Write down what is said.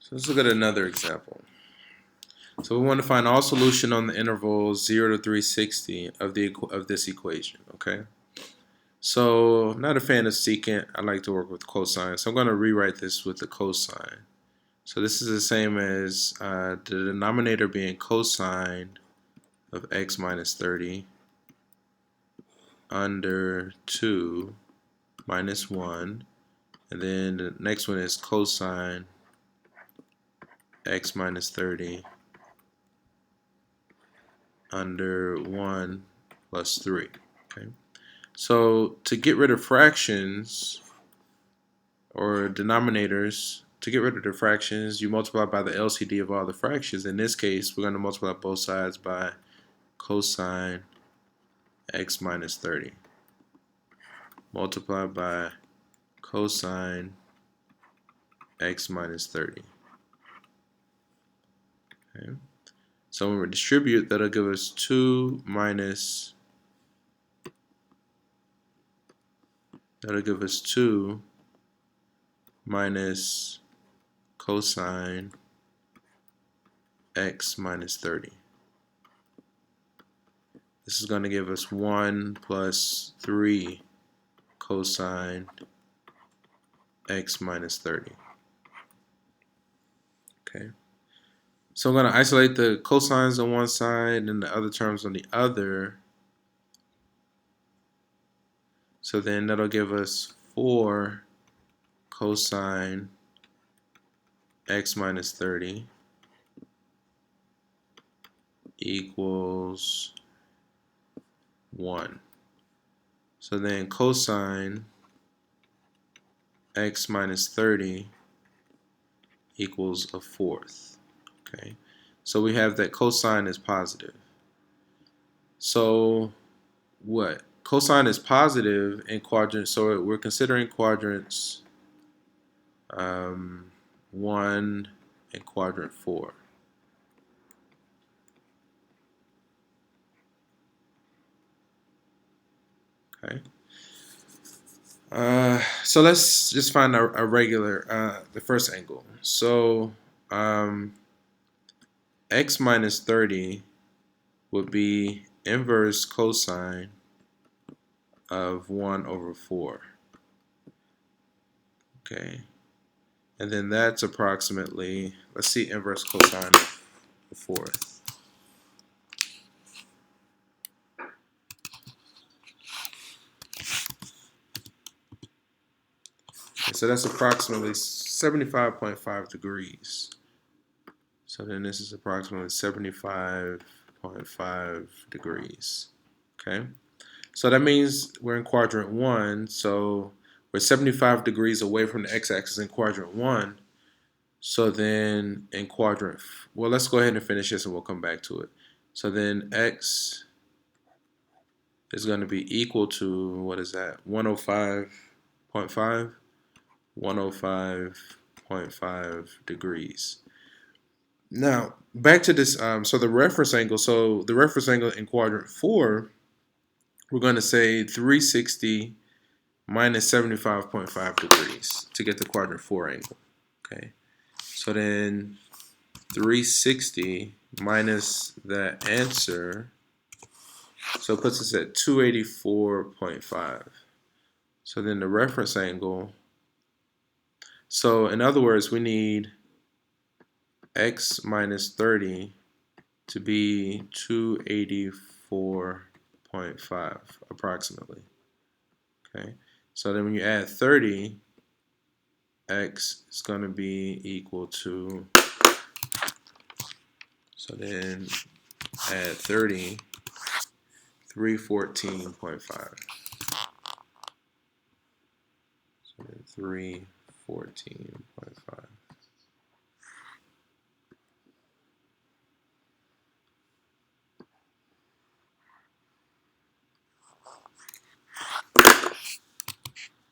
So let's look at another example. So we want to find all solution on the intervals 0 to 360 of this equation, okay? So I'm not a fan of secant. I like to work with cosine. So I'm going to rewrite this with the cosine. So this is the same as the denominator being cosine of x minus 30 under 2 minus 1. And then the next one is cosine x minus 30 under 1 plus 3. Okay. So to get rid of fractions or denominators, to get rid of the fractions, you multiply by the LCD of all the fractions. In this case, we're going to multiply both sides by cosine x minus 30. Multiply by cosine x minus 30. Okay. So when we distribute, that'll give us 2 minus, that'll give us 2 minus cosine x minus 30. This is going to give us 1 plus 3 cosine x minus 30. Okay. So I'm going to isolate the cosines on one side and the other terms on the other. So then that'll give us 4 cosine x minus 30 equals 1. So then cosine x minus 30 equals a fourth. Okay, so we have that cosine is positive. So what? Cosine is positive in quadrants, so we're considering quadrants 1 and quadrant 4. Okay. So let's just find a regular, the first angle. So x minus 30 would be inverse cosine of 1 over 4. Okay. And then that's approximately, let's see inverse cosine of a fourth. So that's approximately 75.5 degrees. So then this is approximately 75.5 degrees. Okay. So that means we're in quadrant 1. So we're 75 degrees away from the x-axis in quadrant 1. So then in quadrant, well, let's go ahead and finish this and we'll come back to it. So then x is going to be equal to, what is that? 105.5? 105.5 degrees. Now, back to this, so the reference angle in quadrant 4, we're going to say 360 minus 75.5 degrees to get the quadrant 4 angle. Okay, so then 360 minus the answer, so it puts us at 284.5. So then the reference angle, so in other words, we need x minus 30 to be 284.5 approximately. Okay, so then when you add 30, x is going to be equal to, so then add 30, 314.5. So then 314.5.